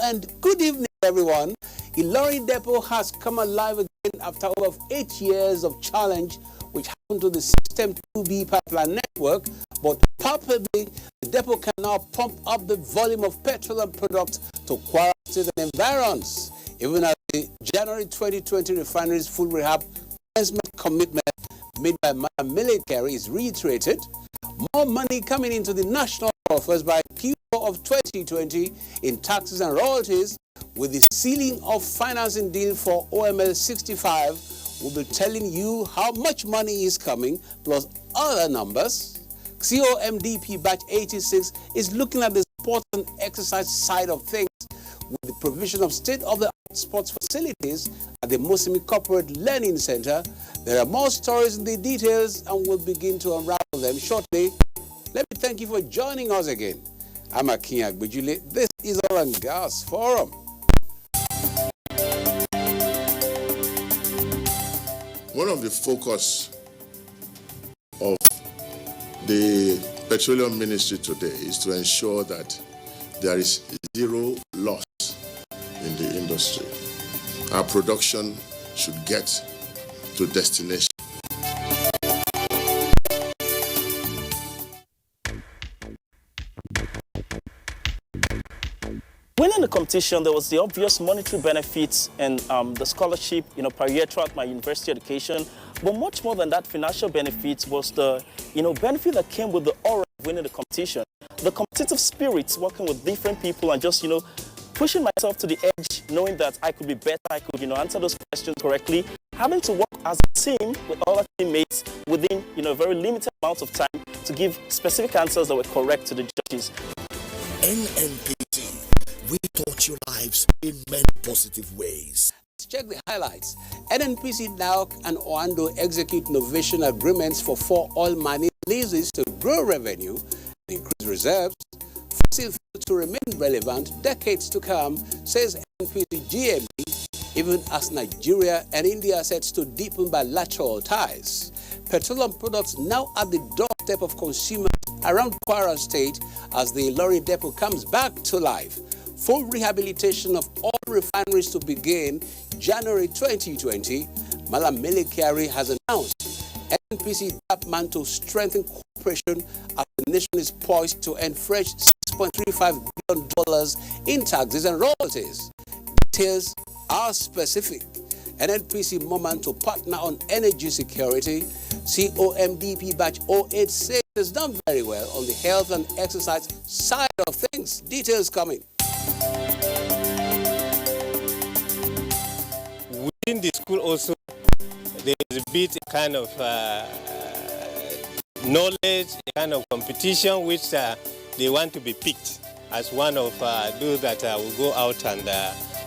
and good evening, everyone. Ilorin Depot has come alive again after over 8 years of challenge which happened to the System 2B pipeline network, but palpably, the depot can now pump up the volume of petroleum products to Kwara State and environs, even as the January 2020 refinery's full rehab commencement commitment made by Madam Military is reiterated. More money coming into the national coffers by Q4 of 2020 in taxes and royalties, with the sealing of financing deal for OML 65. We'll be telling you how much money is coming, plus other numbers. COMDP Batch 86 is looking at the sports and exercise side of things with the provision of state-of-the-art sports facilities at the Musimi Corporate Learning Center. There are more stories in the details, and we'll begin to unravel them shortly. Let me thank you for joining us again. I'm Akin Agbejule. This is Oil and Gas Forum. One of the focus of the Petroleum Ministry today is to ensure that there is zero loss in the industry. Our production should get to destination. Winning the competition, there was the obvious monetary benefits and the scholarship, per year throughout my university education. But much more than that financial benefit was the, benefit that came with the aura of winning the competition. The competitive spirit, working with different people and just, pushing myself to the edge, knowing that I could be better, I could, answer those questions correctly. Having to work as a team with other teammates within, a very limited amount of time to give specific answers that were correct to the judges. NNPC. We touch your lives in many positive ways. Let's check the highlights. NNPC, NAOC, and Oando execute innovation agreements for 4 oil mining leases to grow revenue and increase reserves. Fossil fuel to remain relevant decades to come, says NNPC GMB, even as Nigeria and India sets to deepen bilateral ties. Petroleum products now at the doorstep of consumers around Kwara State as the Ilorin Depot comes back to life. Full rehabilitation of all refineries to begin January 2020, Malam Military has announced. NNPC Department to strengthen cooperation as the nation is poised to earn fresh $6.35 billion in taxes and royalties. Details are specific. NNPC moment to partner on energy security. COMDP Batch 086 has done very well on the health and exercise side of things. Details coming. Within the school also, there is a bit kind of knowledge, a kind of competition which they want to be picked as one of those that will go out and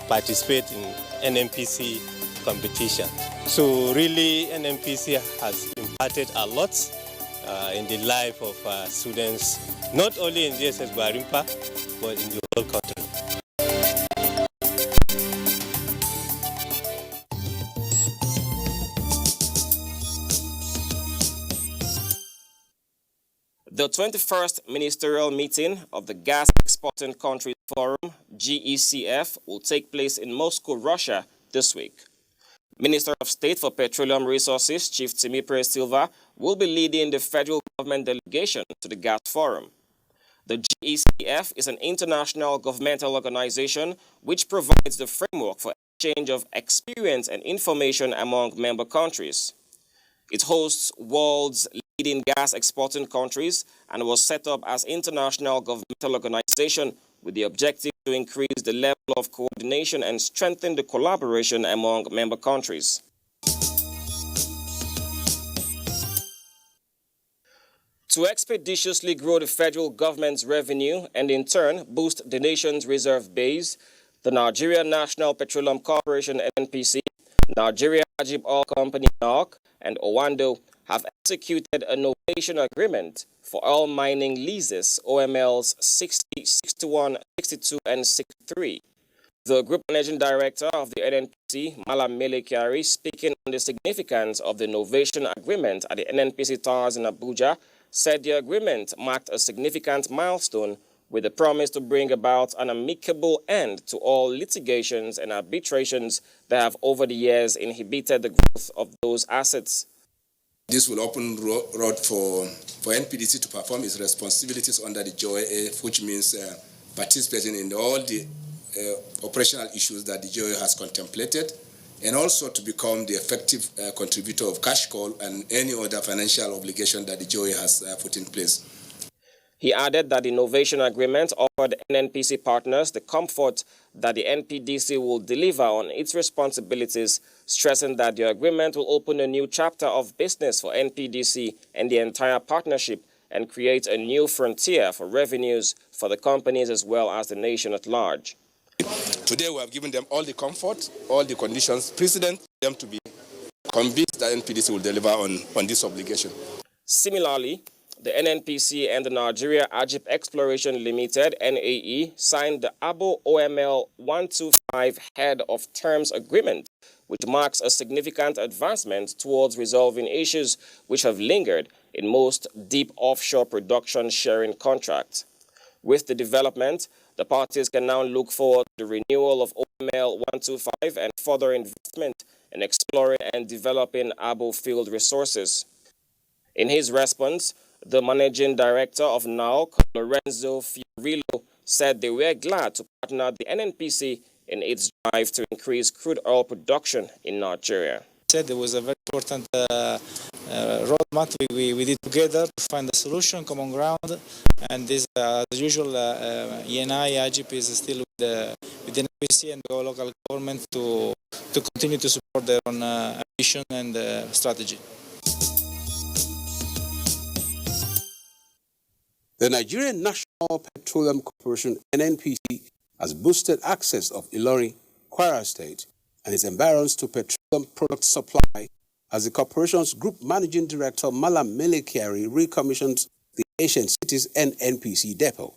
participate in NNPC competition. So really NNPC has imparted a lot in the life of students, not only in GSS Gwarimpa, but in the whole country. The 21st Ministerial Meeting of the Gas Exporting Countries Forum, GECF, will take place in Moscow, Russia this week. Minister of State for Petroleum Resources, Chief Timipre Silva, will be leading the federal government delegation to the Gas Forum. The GECF is an international governmental organization which provides the framework for exchange of experience and information among member countries. It hosts world's leading gas exporting countries and was set up as international governmental organization with the objective to increase the level of coordination and strengthen the collaboration among member countries. To expeditiously grow the federal government's revenue and in turn boost the nation's reserve base, the Nigerian National Petroleum Corporation NNPC, Nigeria Ajib Oil Company NOC, and Oando have executed a novation agreement for oil mining leases, OMLs 60, 61, 62, and 63. The Group Managing Director of the NNPC, Malam Military, speaking on the significance of the novation agreement at the NNPC Towers in Abuja, said the agreement marked a significant milestone with the promise to bring about an amicable end to all litigations and arbitrations that have over the years inhibited the growth of those assets. This will open road for NPDC to perform its responsibilities under the JOA, which means participating in all the operational issues that the JOA has contemplated, and also to become the effective contributor of cash call and any other financial obligation that the JOA has put in place. He added that the innovation agreement offered NNPC partners the comfort that the NPDC will deliver on its responsibilities, stressing that the agreement will open a new chapter of business for NPDC and the entire partnership and create a new frontier for revenues for the companies as well as the nation at large. Today we have given them all the comfort, all the conditions precedent for them to be convinced that NPDC will deliver on this obligation. Similarly, the NNPC and the Nigeria Ajip Exploration Limited, NAE, signed the ABO OML 125 Head of Terms Agreement, which marks a significant advancement towards resolving issues which have lingered in most deep offshore production sharing contracts. With the development, the parties can now look forward to the renewal of OML 125 and further investment in exploring and developing ABO field resources. In his response, the managing director of NAOC, Lorenzo Fiorillo, said they were glad to partner the NNPC in its drive to increase crude oil production in Nigeria. Said there was a very important roadmap we did together to find a solution, common ground, and this, as usual, ENI, Ajip is still with the NNPC and the local government to continue to support their own ambition and strategy. The Nigerian National Petroleum Corporation, NNPC, has boosted access of Ilorin, Kwara State, and its environs to petroleum product supply as the corporation's group managing director, Malam Melekiari, recommissioned the Asian Cities NNPC depot.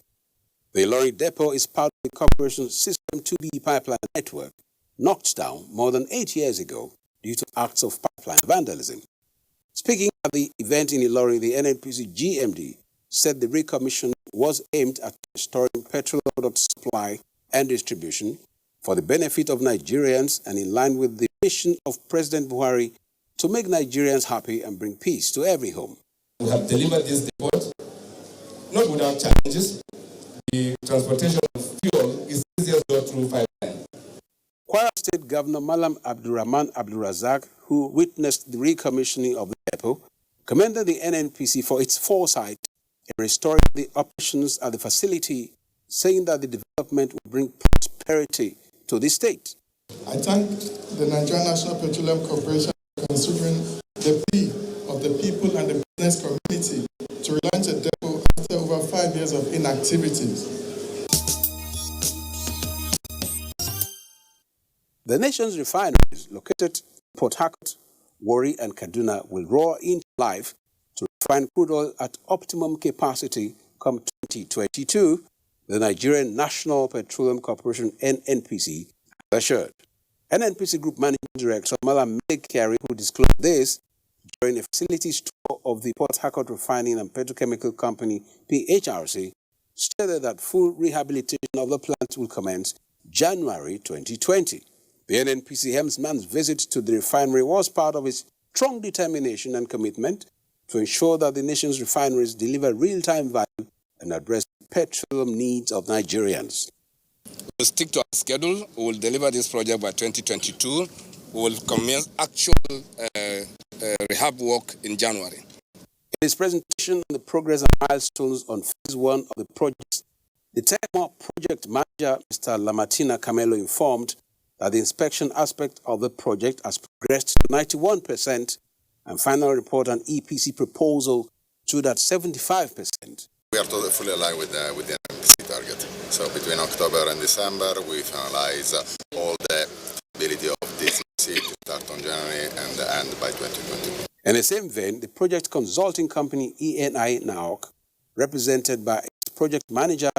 The Ilorin depot is part of the corporation's System 2B pipeline network, knocked down more than 8 years ago due to acts of pipeline vandalism. Speaking at the event in Ilorin, the NNPC GMD said the recommission was aimed at restoring petroleum product supply and distribution for the benefit of Nigerians and in line with the mission of President Buhari to make Nigerians happy and bring peace to every home. We have delivered this depot, not without challenges. The transportation of fuel is easier to go through pipeline. Kwara State Governor Malam Abdurrahman Abdulrazak, who witnessed the recommissioning of the depot, commended the NNPC for its foresight in restoring the operations at the facility, saying that the development will bring prosperity to the state. I thank the Nigerian National Petroleum Corporation for considering the plea of the people and the business community to relaunch a depot after over 5 years of inactivity. The nation's refineries located in Port Harcourt, Warri and Kaduna will roar into life to refine crude oil at optimum capacity come 2022, the Nigerian National Petroleum Corporation NNPC has assured. NNPC Group Managing Director Malam Melekiari, who disclosed this during a facilities tour of the Port Harcourt Refining and Petrochemical Company PHRC, stated that full rehabilitation of the plant will commence January 2020. The NNPC helmsman's visit to the refinery was part of his strong determination and commitment to ensure that the nation's refineries deliver real-time value and address the petroleum needs of Nigerians. We'll stick to our schedule. We will deliver this project by 2022. We will commence actual rehab work in January. In his presentation on the progress and milestones on Phase 1 of the project, the TECMO project manager, Mr. Lamatina Camelo, informed that the inspection aspect of the project has progressed to 91%, and final report and EPC proposal stood at 75%. We are totally fully aligned with the NNPC target. So between October and December, we finalize all the ability of this to start on January and end by 2020. In the same vein, the project consulting company ENI NAOC, represented by its project manager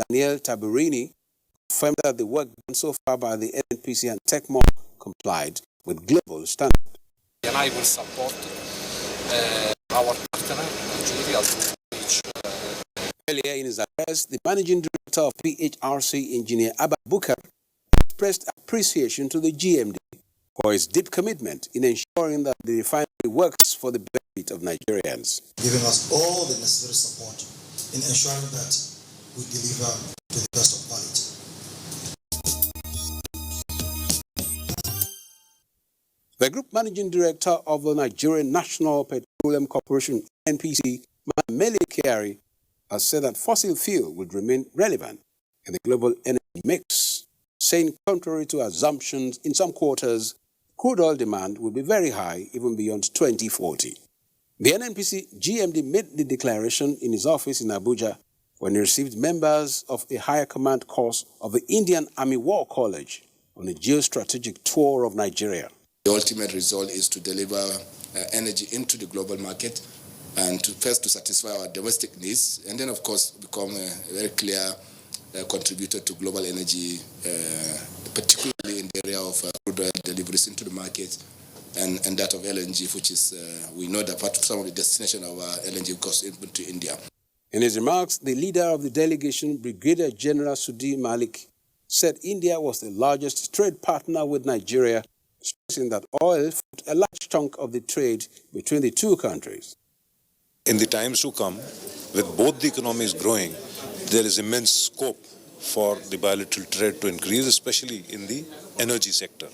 Daniel Taburini, confirmed that the work done so far by the NNPC and TECMO complied with global standards. ENI will support our partner in Nigeria as we reach. Earlier in his address, the managing director of PHRC, Engineer Abuja, expressed appreciation to the GMD for its deep commitment in ensuring that the refinery works for the benefit of Nigerians. Giving us all the necessary support in ensuring that we deliver to the best of quality. The Group Managing Director of the Nigerian National Petroleum Corporation, NNPC, Mele Kyari, has said that fossil fuel would remain relevant in the global energy mix, saying contrary to assumptions in some quarters, crude oil demand will be very high even beyond 2040. The NNPC GMD made the declaration in his office in Abuja when he received members of a higher command course of the Indian Army War College on a geostrategic tour of Nigeria. The ultimate result is to deliver energy into the global market and to first to satisfy our domestic needs, and then of course become a very clear contributor to global energy, particularly in the area of crude oil deliveries into the market and that of LNG, which is, we know that part of some of the destination of our LNG goes into India. In his remarks, the leader of the delegation, Brigadier General Sudi Malik, said India was the largest trade partner with Nigeria, stressing that oil formed a large chunk of the trade between the two countries. In the times to come, with both the economies growing, there is immense scope for the bilateral trade to increase, especially in the energy sector.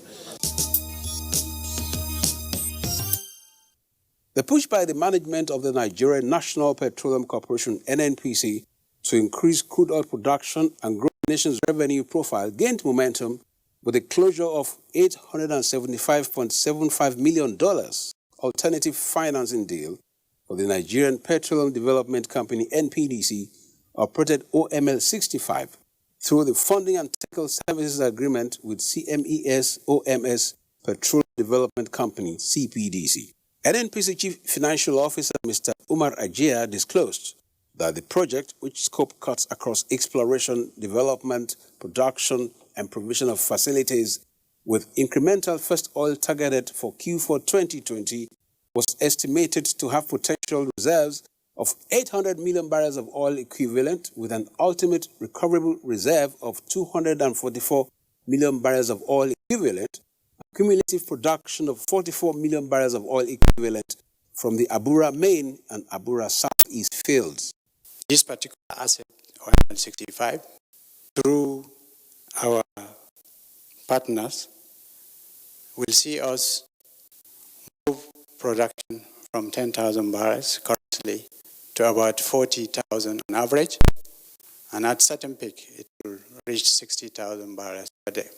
The push by the management of the Nigerian National Petroleum Corporation, NNPC, to increase crude oil production and grow the nation's revenue profile gained momentum with the closure of $875.75 million alternative financing deal for the Nigerian Petroleum Development Company, NPDC, operated OML 65 through the Funding and Technical Services Agreement with CMES OMS Petroleum Development Company, CPDC. NNPC Chief Financial Officer Mr. Umar Ajia disclosed that the project, which scope cuts across exploration, development, production, and provision of facilities with incremental first oil targeted for Q4 2020, was estimated to have potential reserves of 800 million barrels of oil equivalent with an ultimate recoverable reserve of 244 million barrels of oil equivalent, cumulative production of 44 million barrels of oil equivalent from the Abuja Main and Abuja Southeast fields. This particular asset, OML 65, through our partners, will see us move production from 10,000 barrels currently to about 40,000 on average, and at certain peak it will reach 60,000 barrels per day.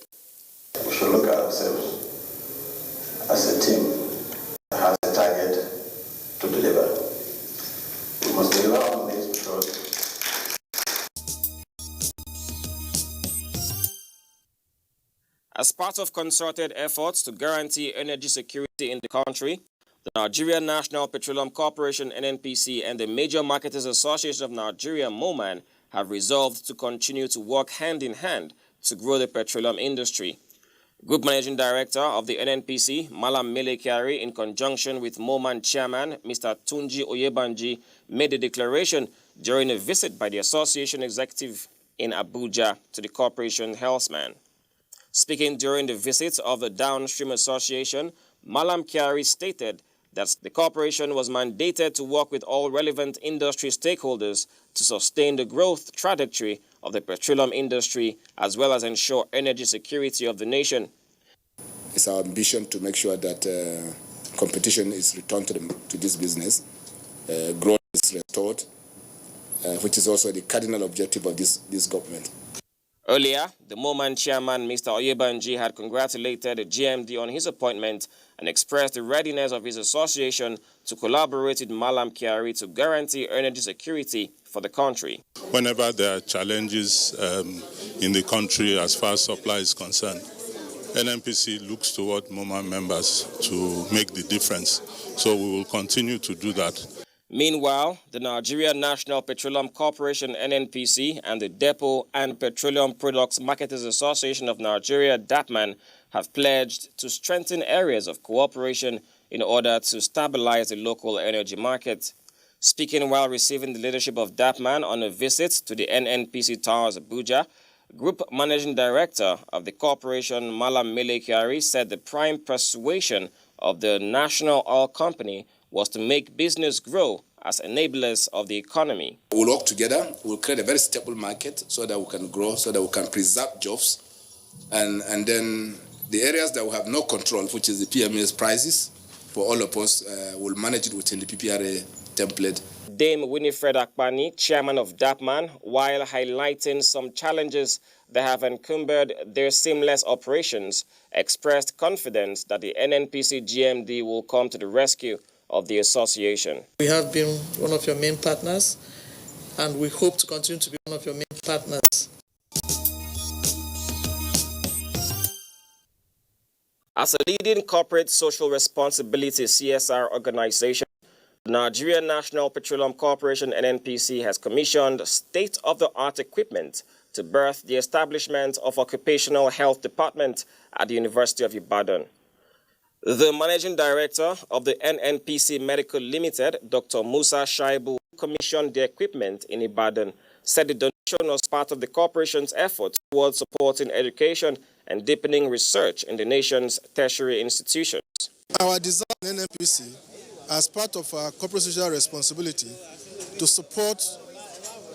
We should look at ourselves as a team that has a target to deliver. We must deliver on this because as part of concerted efforts to guarantee energy security in the country, the Nigerian National Petroleum Corporation, NNPC, and the Major Marketers Association of Nigeria, MOMAN, have resolved to continue to work hand in hand to grow the petroleum industry. Group Managing Director of the NNPC, Malam Mele Kyari, in conjunction with MOMAN Chairman, Mr. Tunji Oyebanji, made the declaration during a visit by the association executive in Abuja to the corporation helmsman. Speaking during the visit of the Downstream Association, Malam Kyari stated that the corporation was mandated to work with all relevant industry stakeholders to sustain the growth trajectory of the petroleum industry as well as ensure energy security of the nation. It's our ambition to make sure that competition is returned to this business, growth is restored, which is also the cardinal objective of this government. Earlier, the MOMAN chairman, Mr. Oyebanji, had congratulated the GMD on his appointment and expressed the readiness of his association to collaborate with Malam Kyari to guarantee energy security for the country. Whenever there are challenges in the country as far as supply is concerned, NNPC looks toward MOMAN members to make the difference. So we will continue to do that. Meanwhile, the Nigerian National Petroleum Corporation, NNPC, and the Depot and Petroleum Products Marketers Association of Nigeria, DAPMAN, have pledged to strengthen areas of cooperation in order to stabilize the local energy market. Speaking while receiving the leadership of DAPMAN on a visit to the NNPC Towers, Abuja, Group Managing Director of the corporation, Malam Mele Kyari, said the prime persuasion of the National Oil Company was to make business grow as enablers of the economy. We'll work together, we'll create a very stable market so that we can grow, so that we can preserve jobs. And then the areas that we have no control, which is the PMS prices, for all of us, we'll manage it within the PPRA template. Dame Winifred Akpani, chairman of DAPMAN, while highlighting some challenges that have encumbered their seamless operations, expressed confidence that the NNPC GMD will come to the rescue of the association. We have been one of your main partners, and we hope to continue to be one of your main partners. As a leading corporate social responsibility CSR organization, the Nigerian National Petroleum Corporation NNPC has commissioned state-of-the-art equipment to birth the establishment of Occupational Health Department at the University of Ibadan. The managing director of the NNPC Medical Limited, Dr. Musa Shaibu, who commissioned the equipment in Ibadan, said the donation was part of the corporation's efforts towards supporting education and deepening research in the nation's tertiary institutions. Our design in NNPC, as part of our corporate social responsibility, to support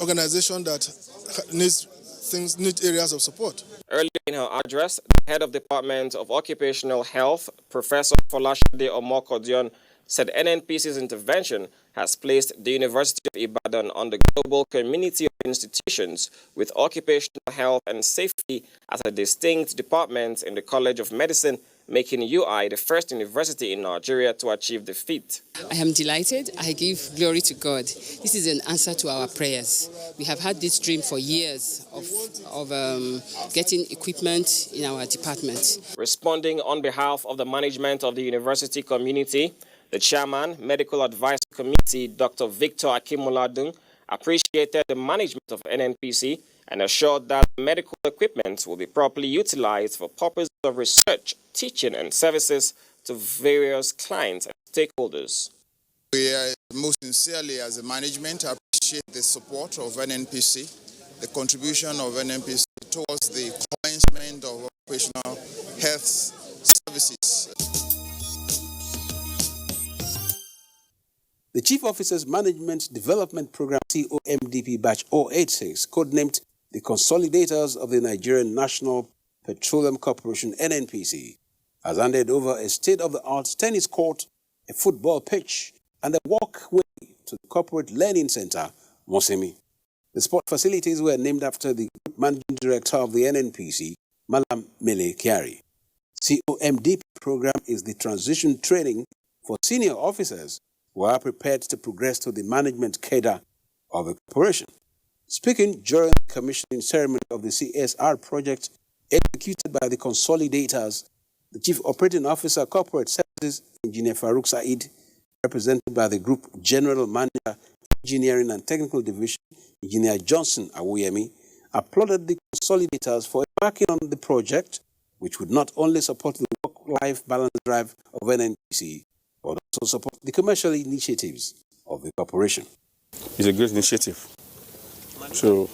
organizations that need areas of support. Earlier in her address, the head of the Department of Occupational Health, Professor Folashade Omokodion, said NNPC's intervention has placed the University of Ibadan on the global community of institutions with occupational health and safety as a distinct department in the College of Medicine, making UI the first university in Nigeria to achieve the feat. I am delighted. I give glory to God. This is an answer to our prayers. We have had this dream for years of getting equipment in our department. Responding on behalf of the management of the university community, the chairman, Medical Advisory Committee, Dr. Victor Akimuladun, appreciated the management of NNPC and assured that medical equipment will be properly utilized for purposes of research, teaching, and services to various clients and stakeholders. We most sincerely, as a management, appreciate the support of NNPC, the contribution of NNPC towards the commencement of occupational health services. The Chief Officer's Management Development Program, COMDP Batch 086, codenamed the Consolidators of the Nigerian National Petroleum Corporation, NNPC, has handed over a state-of-the-art tennis court, a football pitch, and a walkway to the Corporate Learning Center, Mosemi. The sport facilities were named after the Group Managing Director of the NNPC, Malam Mele Kyari. COMDP program is the transition training for senior officers who are prepared to progress to the management cadre of a corporation. Speaking during the commissioning ceremony of the CSR project executed by the Consolidators, the Chief Operating Officer, Corporate Services, Engineer Farouk Said, represented by the Group General Manager, Engineering and Technical Division, Engineer Johnson Awuyemi, applauded the Consolidators for embarking on the project, which would not only support the work-life balance drive of NNPC, but also support the commercial initiatives of the corporation. It's a great initiative. So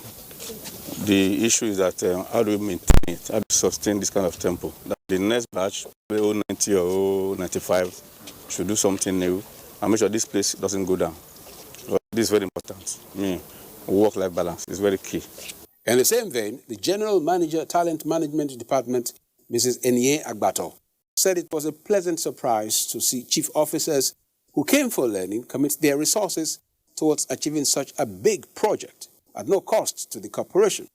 the issue is that how do we maintain it? How do we sustain this kind of tempo? That the next batch, 090 or 095, should do something new and make sure this place doesn't go down. So this is very important. Work-life balance is very key. In the same vein, the General Manager, Talent Management Department, Mrs. Enye Agbato, said it was a pleasant surprise to see chief officers who came for learning commit their resources towards achieving such a big project at no cost to the corporation.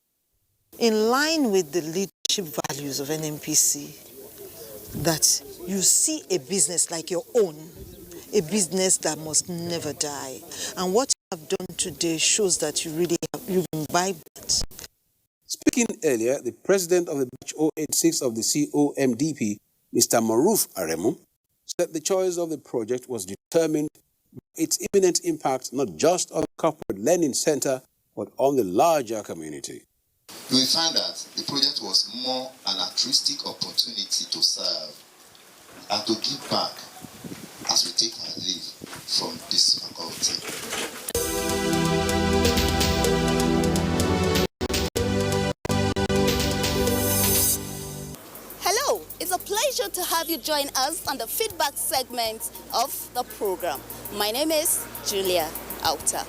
In line with the leadership values of NNPC, that you see a business like your own, a business that must never die. And what you have done today shows that you've imbibed that. Speaking earlier, the president of the Batch 086 of the COMDP, Mr. Maruf Aremu, said the choice of the project was determined by its imminent impact not just on the Corporate Learning Center, but on the larger community. We find that the project was more an altruistic opportunity to serve and to give back as we take our leave from this faculty. Hello, it's a pleasure to have you join us on the feedback segment of the program. My name is Julia Auta.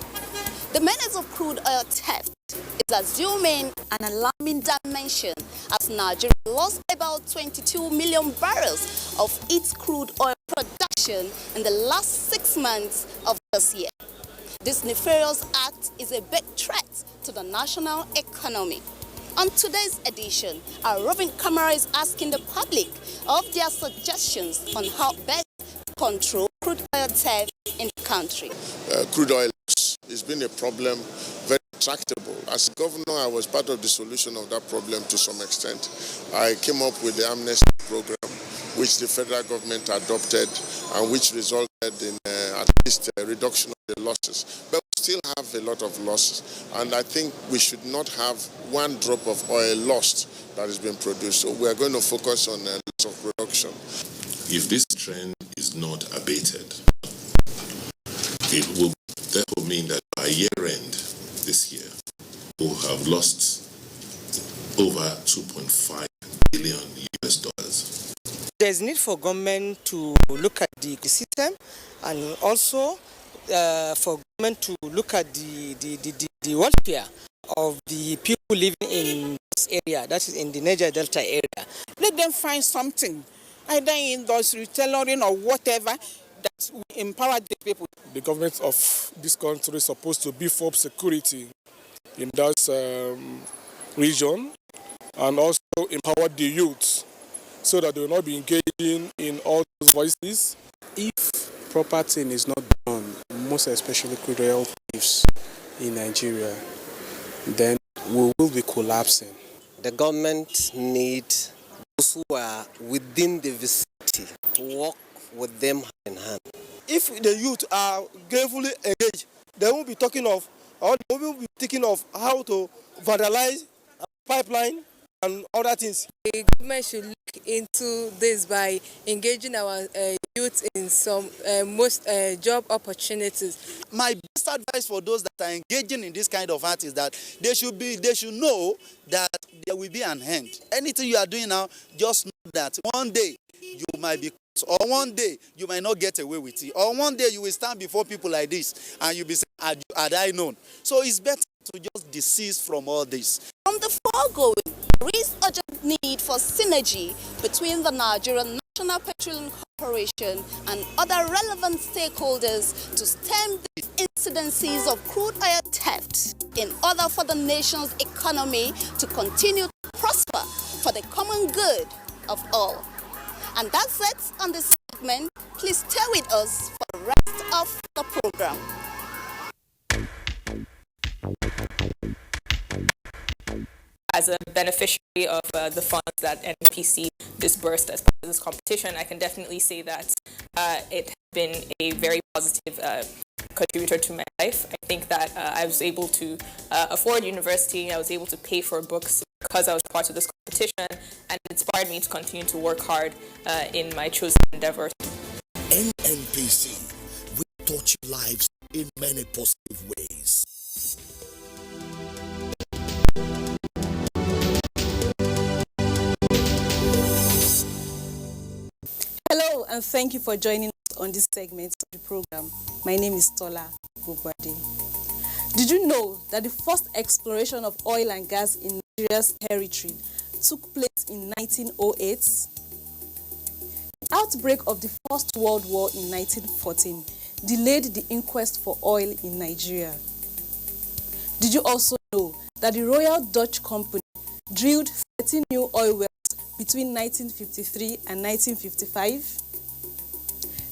The menace of crude oil theft is assuming an alarming dimension as Nigeria lost about 22 million barrels of its crude oil production in the last 6 months of this year. This nefarious act is a big threat to the national economy. On today's edition, our roving camera is asking the public of their suggestions on how best to control crude oil theft in the country. Crude oil has been a problem, very tractable. As governor, I was part of the solution of that problem to some extent. I came up with the amnesty program, which the federal government adopted and which resulted in at least a reduction of the losses. But we still have a lot of losses, and I think we should not have one drop of oil lost that has been produced. So we are going to focus on loss of production. If this trend is not abated, it will therefore mean that by year end this year, we'll have lost over $2.5 billion US. There's need for government to look at the system, and also for government to look at the welfare of the people living in this area, that is in the Niger Delta area. Let them find something, either in industry, tailoring, or whatever, that will empower the people. The government of this country is supposed to beef up security in that region and also empower the youth so that they will not be engaging in all those voices. If proper thing is not done, most especially crude oil thieves in Nigeria, then we will be collapsing. The government needs those who are within the vicinity to work with them hand in hand. If the youth are gratefully engaged, they won't be talking of, or they will be thinking of how to vandalize pipeline and other things. The government should look into this by engaging our youth in some most job opportunities. My best advice for those that are engaging in this kind of art is that they should know that there will be an end. Anything you are doing now, just know that one day you might be, or one day you might not get away with it, or one day you will stand before people like this and you'll be saying, had I known? So it's better to just desist from all this. From the foregoing, there is urgent need for synergy between the Nigerian National Petroleum Corporation and other relevant stakeholders to stem the incidences of crude oil theft in order for the nation's economy to continue to prosper for the common good of all. And that's it on this segment. Please stay with us for the rest of the program. As a beneficiary of the funds that NNPC disbursed as part of this competition, I can definitely say that it has been a very positive contributor to my life. I think that I was able to afford university, I was able to pay for books because I was part of this competition, and it inspired me to continue to work hard in my chosen endeavors. NNPC, we touch lives in many positive ways. Hello, and thank you for joining us on this segment of the program. My name is Tola Bubwade. Did you know that the first exploration of oil and gas in Nigeria's territory took place in 1908? The outbreak of the First World War in 1914 delayed the inquest for oil in Nigeria. Did you also know that the Royal Dutch Company drilled 13 new oil wells between 1953 and 1955?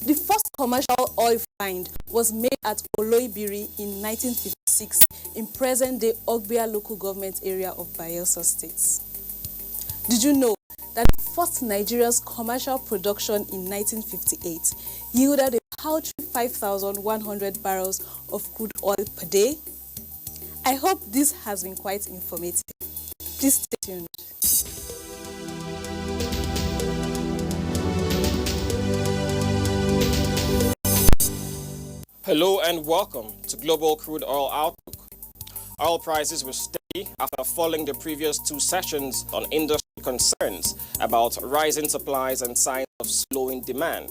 The first commercial oil find was made at Oloibiri in 1956 in present-day Ogbia local government area of Bayelsa State. Did you know that the first Nigeria's commercial production in 1958 yielded a paltry 5,100 barrels of crude oil per day? I hope this has been quite informative. Please stay tuned. Hello and welcome to Global Crude Oil Outlook. Oil prices were steady after falling the previous two sessions on industry concerns about rising supplies and signs of slowing demand.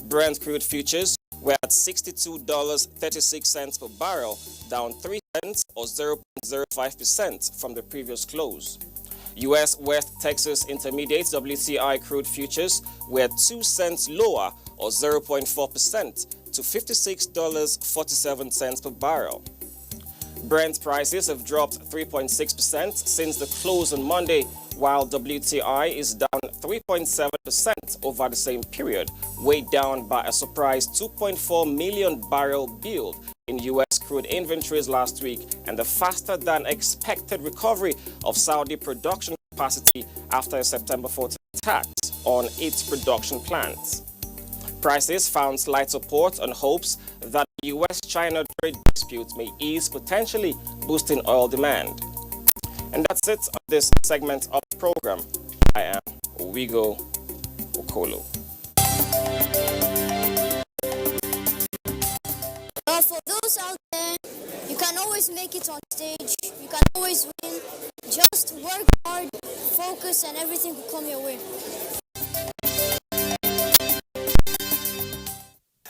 Brent crude futures were at $62.36 per barrel, down 3 cents or 0.05% from the previous close. U.S. West Texas Intermediate WTI crude futures were 2 cents lower or 0.4% to $56.47 per barrel. Brent prices have dropped 3.6% since the close on Monday, while WTI is down 3.7% over the same period, weighed down by a surprise 2.4 million barrel build in U.S. crude inventories last week and the faster than expected recovery of Saudi production capacity after a September 14 attacks on its production plants. Prices found slight support on hopes that the U.S.-China trade dispute may ease, potentially boosting oil demand. And that's it on this segment of the program. I am Owigo Okolo. For those out there, you can always make it on stage. You can always win. Just work hard, focus, and everything will come your way.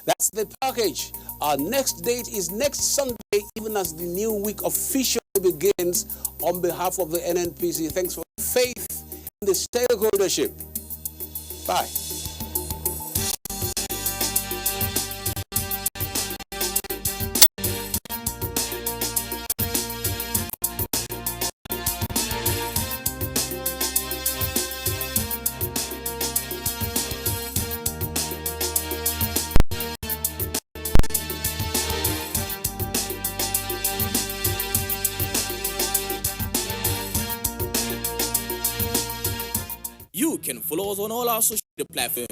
That's the package. Our next date is next Sunday, even as the new week officially begins. On behalf of the NNPC, thanks for faith in the stakeholdership. Bye. You can follow us on all our social media platforms